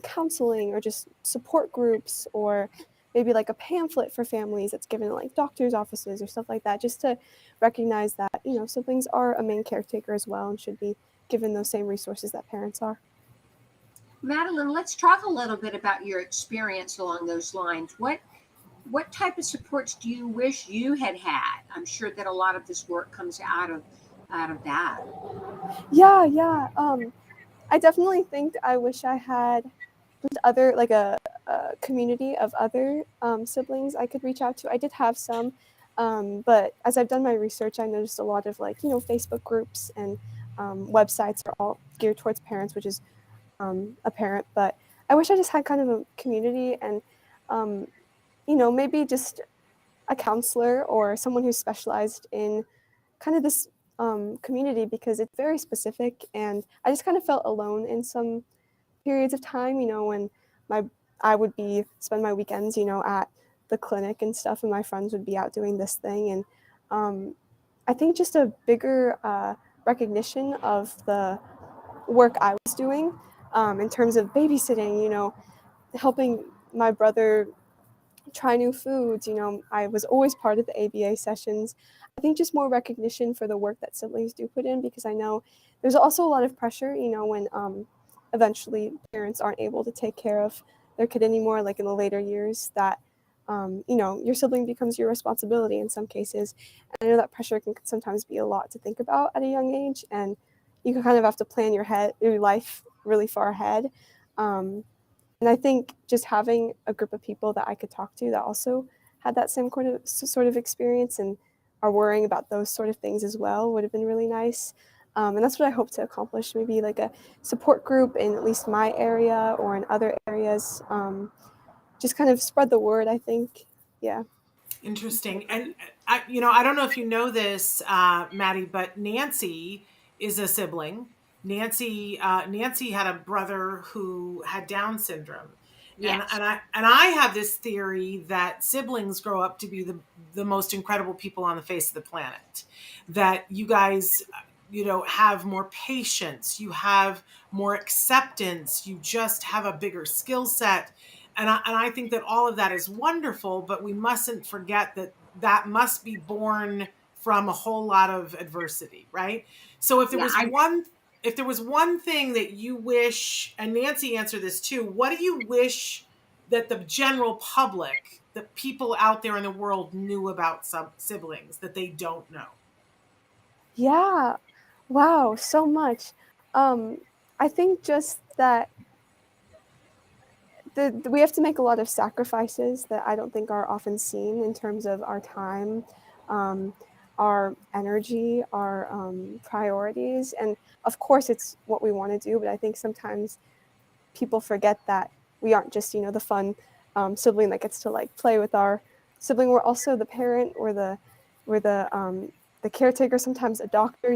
counseling or just support groups or maybe like a pamphlet for families that's given in like doctors' offices or stuff like that, just to recognize that, you know, siblings are a main caretaker as well and should be given those same resources that parents are. Madelynne, let's talk a little bit about your experience along those lines. What type of supports do you wish you had had? I'm sure that a lot of this work comes out of that. Yeah. I definitely think I wish I had just other, like a community of other siblings I could reach out to. I did have some, but as I've done my research, I noticed a lot of, like, you know, Facebook groups and websites are all geared towards parents, which is apparent. But I wish I just had kind of a community and, you know, maybe just a counselor or someone who's specialized in kind of this community, because it's very specific, and I just kind of felt alone in some periods of time, you know, when I would spend my weekends, you know, at the clinic and stuff, and my friends would be out doing this thing. And I think just a bigger recognition of the work I was doing in terms of babysitting, you know, helping my brother try new foods. You know, I was always part of the ABA sessions. I think just more recognition for the work that siblings do put in, because I know there's also a lot of pressure, you know, when eventually parents aren't able to take care of their kid anymore, like in the later years, that, you know, your sibling becomes your responsibility in some cases. And I know that pressure can sometimes be a lot to think about at a young age, and you can kind of have to plan your life really far ahead. And I think just having a group of people that I could talk to that also had that same sort of experience and are worrying about those sort of things as well would have been really nice. And that's what I hope to accomplish, maybe like a support group in at least my area or in other areas. Just kind of spread the word, I think. Yeah. Interesting. And, I don't know if you know this, Maddie, but Nancy is a sibling. Nancy had a brother who had Down syndrome. Yes. And I have this theory that siblings grow up to be the most incredible people on the face of the planet. That you guys, have more patience, you have more acceptance, you just have a bigger skill set. And I think that all of that is wonderful, but we mustn't forget that must be born from a whole lot of adversity, right? So if there was one thing that you wish, and Nancy answered this too, what do you wish that the general public, the people out there in the world, knew about siblings that they don't know? Yeah. Wow, so much. I think just that we have to make a lot of sacrifices that I don't think are often seen in terms of our time, our energy, our priorities. And of course, it's what we want to do, but I think sometimes people forget that we aren't just, the fun sibling that gets to like play with our sibling. We're also the parent, or the caretaker, sometimes a doctor.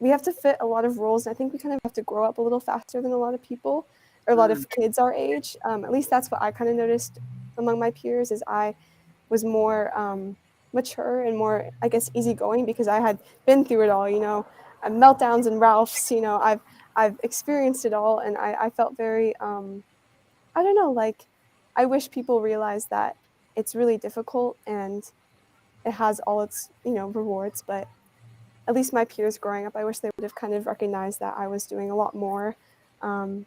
We have to fit a lot of roles, and I think we kind of have to grow up a little faster than a lot of people, or a lot of kids our age. At least that's what I kind of noticed among my peers, is I was more mature and more, I guess, easygoing, because I had been through it all, meltdowns and Ralphs. I've experienced it all, and I felt very, I don't know, like, I wish people realize that it's really difficult and it has all its, rewards. But at least my peers growing up, I wish they would have kind of recognized that I was doing a lot more. And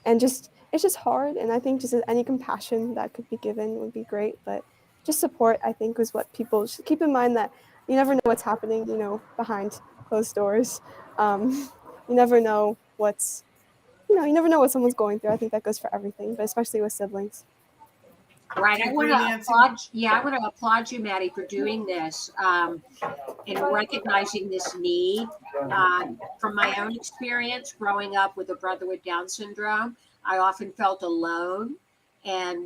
it's just hard. And I think just any compassion that could be given would be great. But just support, I think, was what people should keep in mind, that you never know what's happening, behind closed doors. You never know what someone's going through. I think that goes for everything, but especially with siblings. Right. I want to applaud you, Maddie, for doing this and recognizing this need. From my own experience growing up with a brother with Down syndrome, I often felt alone and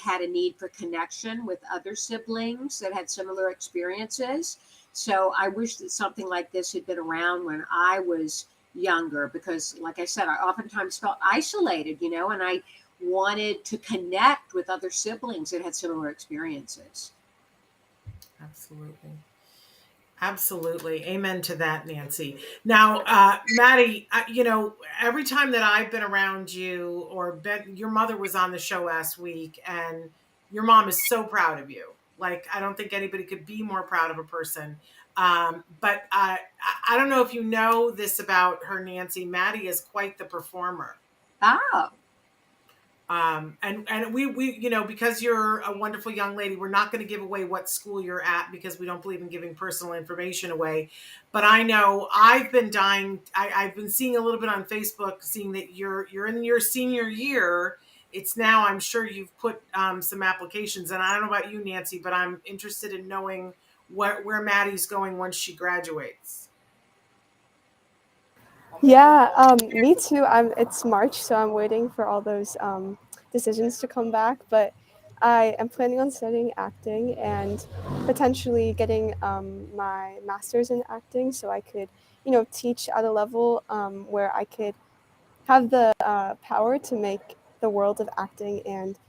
had a need for connection with other siblings that had similar experiences. So I wish that something like this had been around when I was younger, because, like I said, I oftentimes felt isolated, and I wanted to connect with other siblings that had similar experiences. Absolutely. Absolutely. Amen to that, Nancy. Now, Maddie, every time that I've been around you or your mother was on the show last week, and your mom is so proud of you. Like, I don't think anybody could be more proud of a person. But I don't know if you know this about her, Nancy. Maddie is quite the performer. Oh. And we because you're a wonderful young lady, we're not going to give away what school you're at because we don't believe in giving personal information away. But I know I've been I've been seeing a little bit on Facebook, seeing that you're in your senior year. It's now, I'm sure you've put some applications, and I don't know about you, Nancy, but I'm interested in knowing where Maddie's going once she graduates. Yeah, me too. It's March, so I'm waiting for all those decisions to come back. But I am planning on studying acting and potentially getting my master's in acting, so I could, teach at a level where I could have the power to make the world of acting and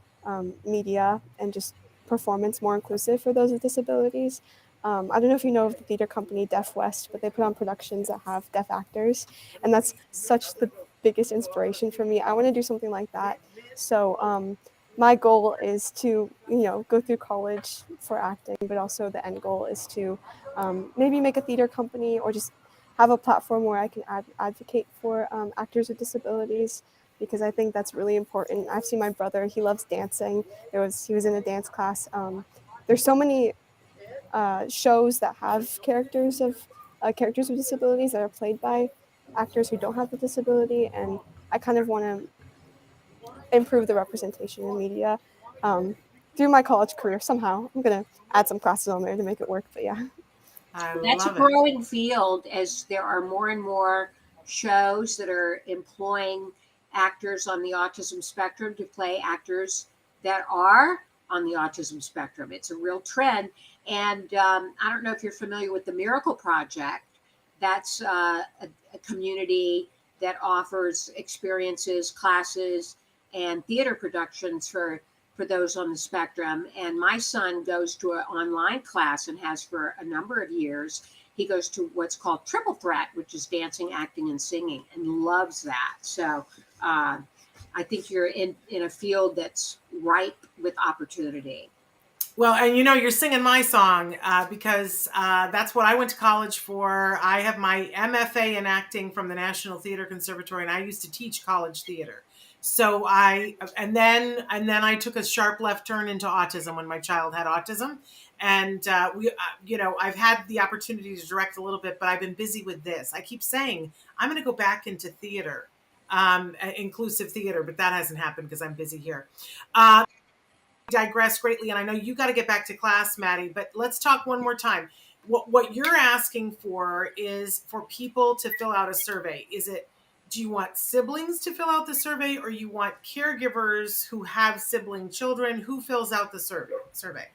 media and just performance more inclusive for those with disabilities. I don't know if you know of the theater company Deaf West, but they put on productions that have deaf actors, and that's such the biggest inspiration for me. I want to do something like that. So my goal is to, go through college for acting, but also the end goal is to maybe make a theater company or just have a platform where I can advocate for actors with disabilities, because I think that's really important. I've seen my brother; he loves dancing. He was in a dance class. There's so many shows that have characters with disabilities that are played by actors who don't have the disability, and I kind of want to improve the representation in media through my college career somehow. I'm gonna add some classes on there to make it work, but yeah. That's a growing field, as there are more and more shows that are employing actors on the autism spectrum to play actors that are on the autism spectrum. It's a real trend. And I don't know if you're familiar with the Miracle Project. That's a community that offers experiences, classes, and theater productions for those on the spectrum. And my son goes to an online class and has for a number of years. He goes to what's called Triple Threat, which is dancing, acting, and singing, and loves that. So I think you're in a field that's ripe with opportunity. Well, and you're singing my song because that's what I went to college for. I have my MFA in acting from the National Theater Conservatory, and I used to teach college theater. So and then I took a sharp left turn into autism when my child had autism, and I've had the opportunity to direct a little bit, but I've been busy with this. I keep saying I'm going to go back into theater, inclusive theater, but that hasn't happened because I'm busy here. Digress greatly, and I know you got to get back to class, Maddie, but let's talk one more time. What you're asking for is for people to fill out a survey. Do you want siblings to fill out the survey, or you want caregivers who have sibling children? Who fills out the survey?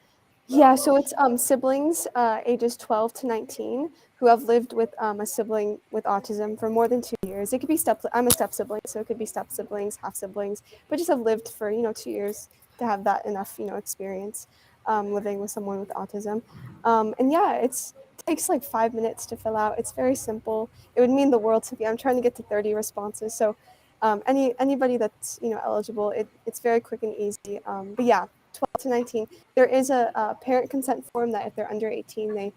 Yeah, so it's siblings ages 12 to 19 who have lived with a sibling with autism for more than 2 years. It could be I'm a step sibling, so it could be step siblings, half siblings, but just have lived for 2 years to have that enough experience living with someone with autism. And yeah, it takes like 5 minutes to fill out. It's very simple. It would mean the world to me. I'm trying to get to 30 responses, so anybody that's eligible, it's very quick and easy. But yeah, 12 to 19. There is a parent consent form that if they're under 18, they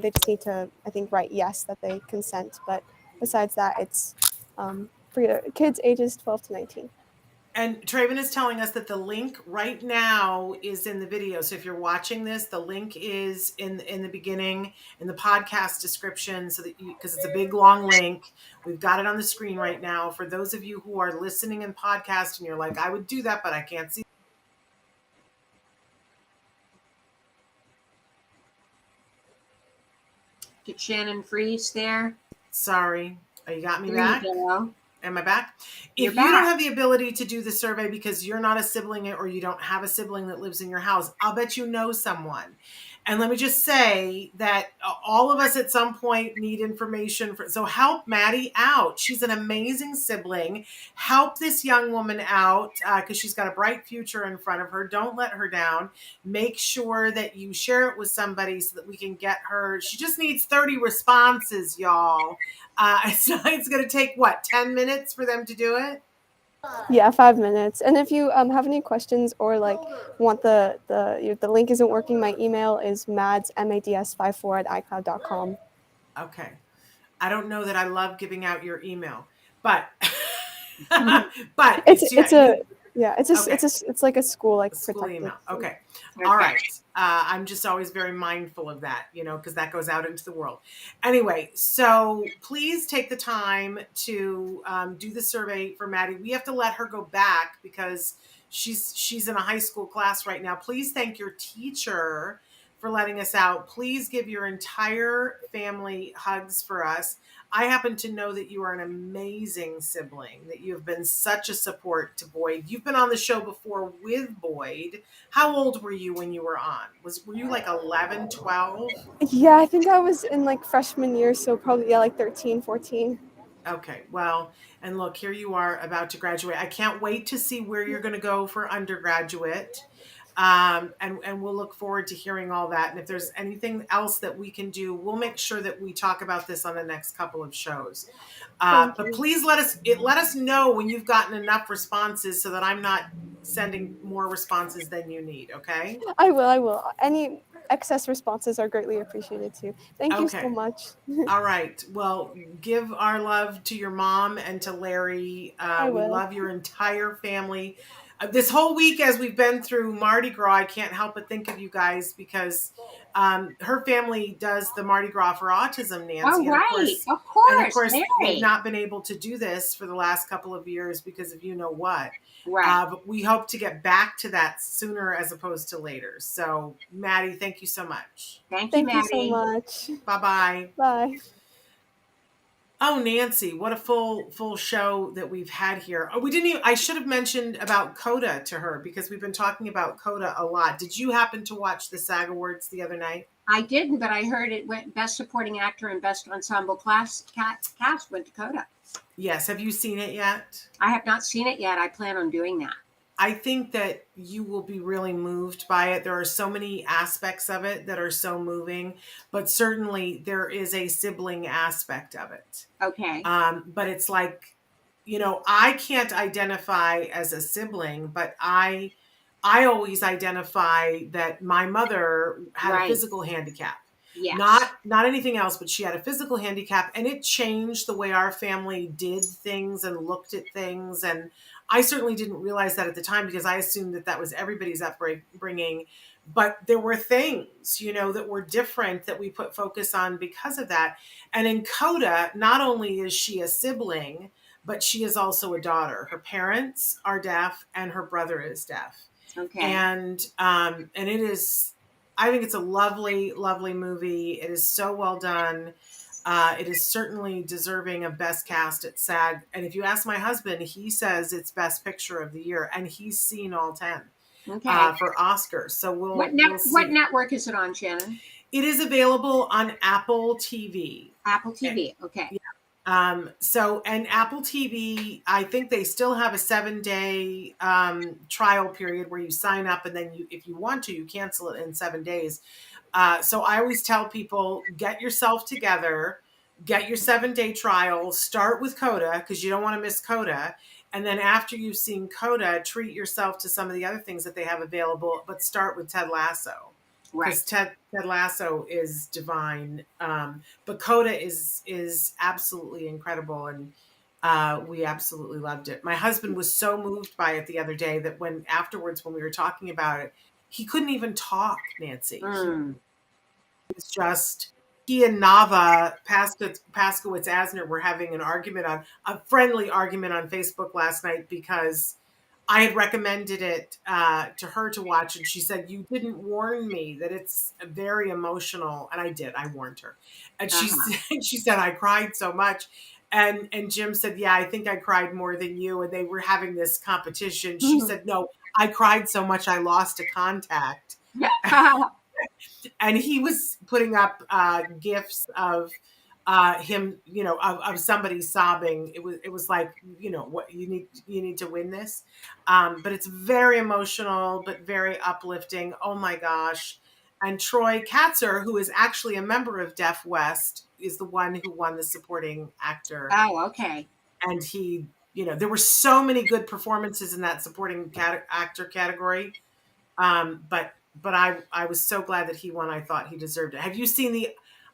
just need to, I think, write yes that they consent. But besides that, it's for kids ages 12 to 19. And Traven is telling us that the link right now is in the video. So if you're watching this, the link is in the beginning, in the podcast description, so that because it's a big long link. We've got it on the screen right now. For those of you who are listening in podcast and you're like, I would do that, but I can't see. Did Shannon freeze there? Sorry. You got me There back? you go. Am I back? You're If back. you don't have the ability to do the survey because you're not a sibling or you don't have a sibling that lives in your house, I'll bet you know someone. And let me just say that all of us at some point need information. So help Maddie out. She's an amazing sibling. Help this young woman out because she's got a bright future in front of her. Don't let her down. Make sure that you share it with somebody so that we can get her. She just needs 30 responses, y'all. It's going to take, 10 minutes for them to do it? Yeah, 5 minutes. And if you have any questions or like want the link isn't working, my email is mads54@icloud.com. Okay. I don't know that I love giving out your email, but it's like a school like school protected email. Okay. All right. I'm just always very mindful of that, because that goes out into the world. Anyway, so please take the time to do the survey for Maddie. We have to let her go back because she's in a high school class right now. Please thank your teacher for letting us out. Please give your entire family hugs for us. I happen to know that you are an amazing sibling, that you have been such a support to Boyd. You've been on the show before with Boyd. How old were you when you were on? Were you like 11, 12? Yeah, I think I was in like freshman year, so probably like 13, 14. Okay, well, and look, here you are about to graduate. I can't wait to see where you're going to go for undergraduate. And we'll look forward to hearing all that. And if there's anything else that we can do, we'll make sure that we talk about this on the next couple of shows. But please let us know when you've gotten enough responses so that I'm not sending more responses than you need. Okay? I will. Any excess responses are greatly appreciated too. Thank you so much. All right. Well, give our love to your mom and to Larry. We love your entire family. This whole week, as we've been through Mardi Gras, I can't help but think of you guys because her family does the Mardi Gras for autism, Nancy. Oh, right. Of course. And of course, they've not been able to do this for the last couple of years because of you know what. Right. But we hope to get back to that sooner as opposed to later. So, Maddie, thank you so much. Thank you, Maddie. Thank you so much. Bye-bye. Bye. Oh, Nancy, what a full show that we've had here. Oh, I should have mentioned about CODA to her because we've been talking about CODA a lot. Did you happen to watch the SAG Awards the other night? I didn't, but I heard it went Best Supporting Actor and Best Ensemble cast went to CODA. Yes. Have you seen it yet? I have not seen it yet. I plan on doing that. I think that you will be really moved by it. There are so many aspects of it that are so moving, but certainly there is a sibling aspect of it. Okay. But it's like, I can't identify as a sibling, but I always identify that my mother had a physical handicap. Yes. Not anything else, but she had a physical handicap, and it changed the way our family did things and looked at things. And I certainly didn't realize that at the time because I assumed that was everybody's upbringing. But there were things, that were different that we put focus on because of that. And in CODA, not only is she a sibling, but she is also a daughter. Her parents are deaf and her brother is deaf. Okay. And it is, I think it's a lovely, lovely movie. It is so well done. It is certainly deserving of Best Cast at SAG. And if you ask my husband, he says it's Best Picture of the Year, and he's seen all 10 for Oscars. So we'll see. What network is it on, Shannon? It is available on Apple TV. Apple TV, okay. Yeah. And Apple TV, I think they still have a 7-day trial period where you sign up, and then if you want to, you cancel it in 7 days. So I always tell people, get yourself together, get your 7-day trial, start with CODA because you don't want to miss CODA. And then after you've seen CODA, treat yourself to some of the other things that they have available, but start with Ted Lasso. Because Ted Lasso is divine. But CODA is absolutely incredible. And we absolutely loved it. My husband was so moved by it the other day that when we were talking about it, he couldn't even talk, Nancy. It's just, he and Nava Paskowitz-Asner were having a friendly argument on Facebook last night because I had recommended it to her to watch, and she said, "You didn't warn me that it's very emotional." And I did. I warned her. And she said, "I cried so much." And Jim said, "Yeah, I think I cried more than you." And they were having this competition. She said, "No, I cried so much I lost a contact." and he was putting up gifs of him, of somebody sobbing. It was like, what you need to win this. But it's very emotional, but very uplifting. Oh my gosh. And Troy Katzer, who is actually a member of Deaf West, is the one who won the supporting actor. Oh, okay. And he, there were so many good performances in that supporting actor category. But I was so glad that he won. I thought he deserved it. Have you seen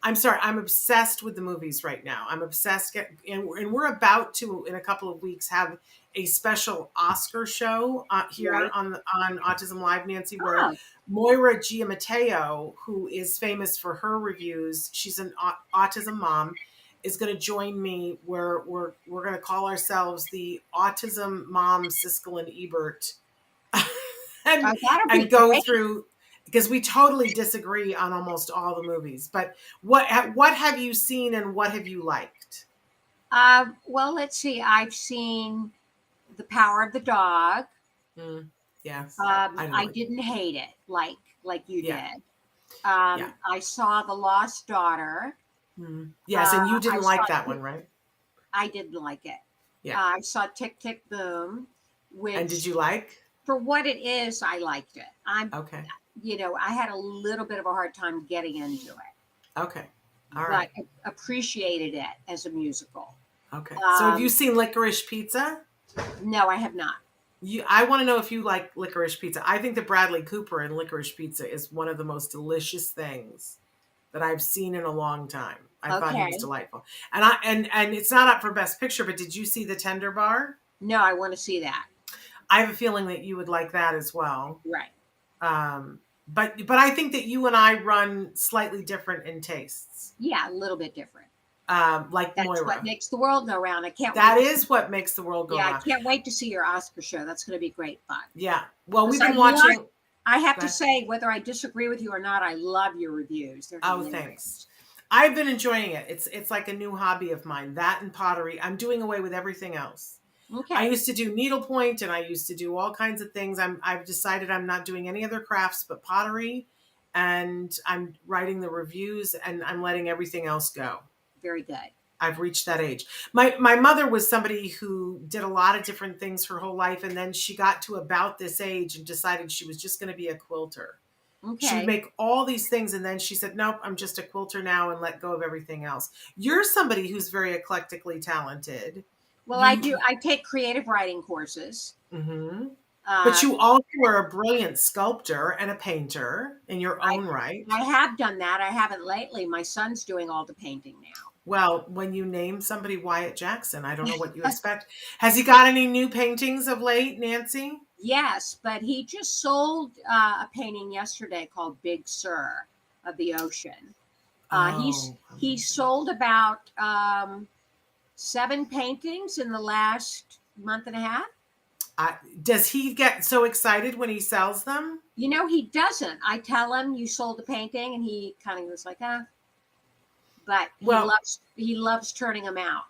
I'm sorry, I'm obsessed with the movies right now. I'm obsessed. And we're about to, in a couple of weeks, have a special Oscar show here on Autism Live, Nancy, where Moira Giammatteo, who is famous for her reviews, she's an autism mom, is going to join me. Where we're going to call ourselves the Autism Mom Siskel and Ebert, and go through, because we totally disagree on almost all the movies. But what have you seen and what have you liked? Well, let's see. I've seen The Power of the Dog. Yes. I didn't hate it like you did. I saw The Lost Daughter. Yes, and you didn't like that one, right? I didn't like it. Yeah. I saw Tick, Tick, Boom. And did you like? For what it is, I liked it. Okay. I had a little bit of a hard time getting into it. Okay. All right. But appreciated it as a musical. Okay. So have you seen Licorice Pizza? No, I have not. I want to know if you like Licorice Pizza. I think that Bradley Cooper in Licorice Pizza is one of the most delicious things that I've seen in a long time. I thought he was delightful. And it's not up for Best Picture, but did you see The Tender Bar? No, I want to see that. I have a feeling that you would like that as well. Right. But I think that you and I run slightly different in tastes. Yeah, a little bit different. Like That's Moira. what makes the world go round. I can't. That is what makes the world go round. I can't wait to see your Oscar show. That's going to be great fun. Yeah. Well, we've been watching. I have to say, whether I disagree with you or not, I love your reviews. Thanks. I've been enjoying it. It's like a new hobby of mine. That and pottery. I'm doing away with everything else. Okay. I used to do needlepoint and I used to do all kinds of things. I've decided I'm not doing any other crafts but pottery, and I'm writing the reviews and I'm letting everything else go. Very good. I've reached that age. My mother was somebody who did a lot of different things her whole life, and then she got to about this age and decided she was just going to be a quilter. Okay. She would make all these things, and then she said, nope, I'm just a quilter now, and let go of everything else. You're somebody who's very eclectically talented. Well, I do. I take creative writing courses. Mm-hmm. But you also are a brilliant sculptor and a painter in your own right. I have done that. I haven't lately. My son's doing all the painting now. Well, when you name somebody Wyatt Jackson, I don't know what you expect. Has he got any new paintings of late, Nancy? Yes, but he just sold a painting yesterday called Big Sur of the Ocean. He sold about 7 paintings in the last month and a half. Does he get so excited when he sells them? He doesn't. I tell him you sold a painting, and he kind of goes like, But he loves turning them out.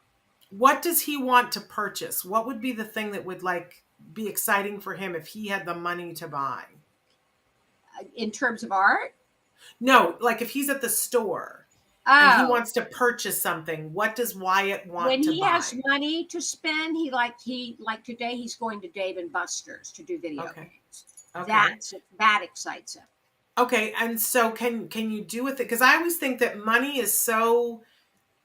What does he want to purchase? What would be the thing that would be exciting for him if he had the money to buy? In terms of art? No, like if he's at the store and he wants to purchase something, what does Wyatt want to buy? When he has money to spend, like today he's going to Dave & Buster's to do video games. Okay. That excites him. Okay, and so can you do with it? Because I always think that money is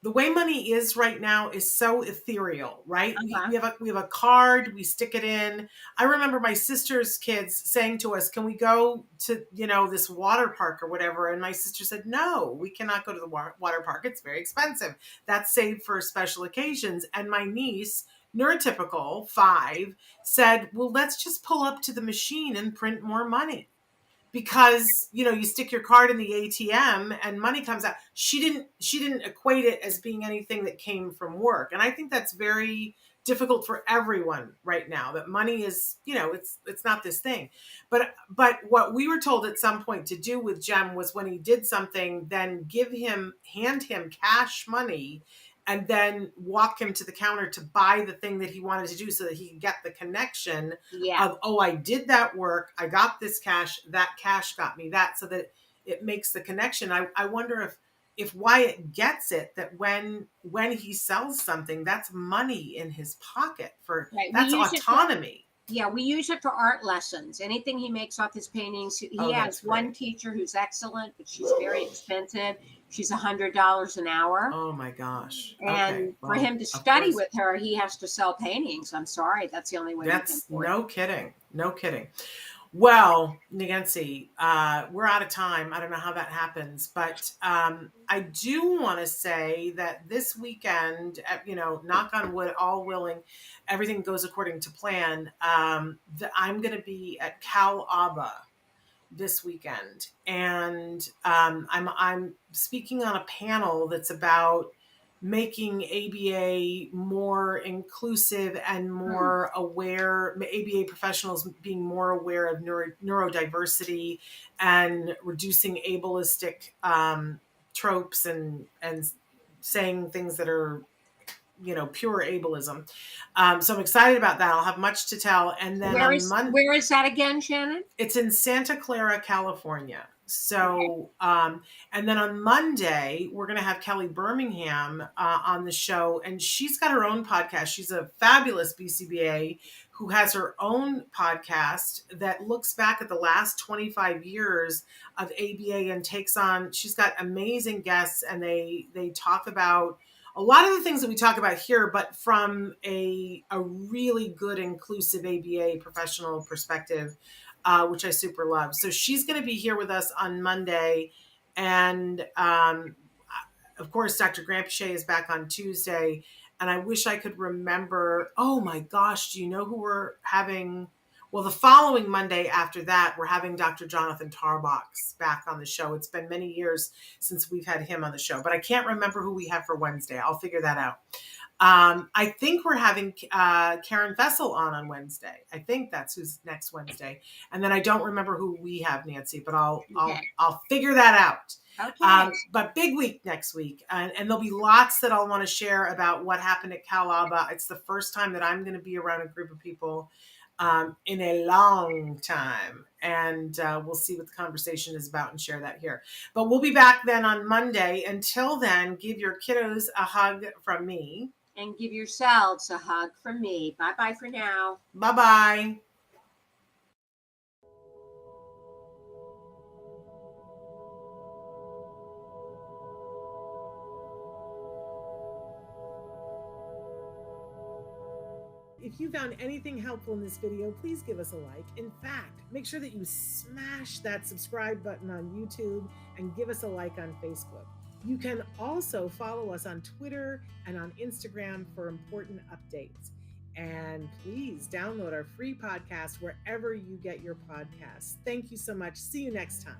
the way money is right now is so ethereal, right? Uh-huh. We have a card, we stick it in. I remember my sister's kids saying to us, "Can we go to this water park or whatever?" And my sister said, "No, we cannot go to the water park. It's very expensive. That's saved for special occasions." And my niece, neurotypical 5, said, "Well, let's just pull up to the machine and print more money." Because, you stick your card in the ATM and money comes out. She didn't equate it as being anything that came from work. And I think that's very difficult for everyone right now, that money is, it's not this thing. But what we were told at some point to do with Jem was when he did something, then hand him cash money and then walk him to the counter to buy the thing that he wanted to do so that he could get the connection of, I did that work. I got this cash. That cash got me that, so that it makes the connection. I wonder if Wyatt gets it, that when he sells something, that's money in his pocket for, Right. that's autonomy. We use it for art lessons. Anything he makes off his paintings. He has one teacher who's excellent, but she's very expensive. She's $100 an hour. Oh my gosh. And for him to study with her, he has to sell paintings. I'm sorry. That's the only way. That's no kidding. No kidding. Well, Nancy, we're out of time. I don't know how that happens, but I do want to say that this weekend, knock on wood, all willing, everything goes according to plan. I'm going to be at Auspaugh this weekend, and I'm speaking on a panel that's about making ABA more inclusive and more aware, ABA professionals being more aware of neurodiversity and reducing ableistic tropes and saying things that are, pure ableism. So I'm excited about that. I'll have much to tell. And then where is that again, Shannon? It's in Santa Clara, California. So, and then on Monday, we're going to have Kelly Birmingham on the show, and she's got her own podcast. She's a fabulous BCBA who has her own podcast that looks back at the last 25 years of ABA and she's got amazing guests, and they talk about a lot of the things that we talk about here, but from a really good inclusive ABA professional perspective, which I super love. So she's going to be here with us on Monday. And of course, Dr. Grampiche is back on Tuesday. And I wish I could remember, oh my gosh, do you know who we're having? Well, the following Monday after that, we're having Dr. Jonathan Tarbox back on the show. It's been many years since we've had him on the show, but I can't remember who we have for Wednesday. I'll figure that out. I think we're having Karen Vessel on Wednesday. I think that's who's next Wednesday. And then I don't remember who we have, Nancy, but I'll figure that out. Okay. But big week next week. And there'll be lots that I'll want to share about what happened at Auspaugh. It's the first time that I'm going to be around a group of people in a long time. And we'll see what the conversation is about and share that here. But we'll be back then on Monday. Until then, give your kiddos a hug from me. And give yourselves a hug from me. Bye-bye for now. Bye-bye. If you found anything helpful in this video, please give us a like. In fact, make sure that you smash that subscribe button on YouTube and give us a like on Facebook. You can also follow us on Twitter and on Instagram for important updates. And please download our free podcast wherever you get your podcasts. Thank you so much. See you next time.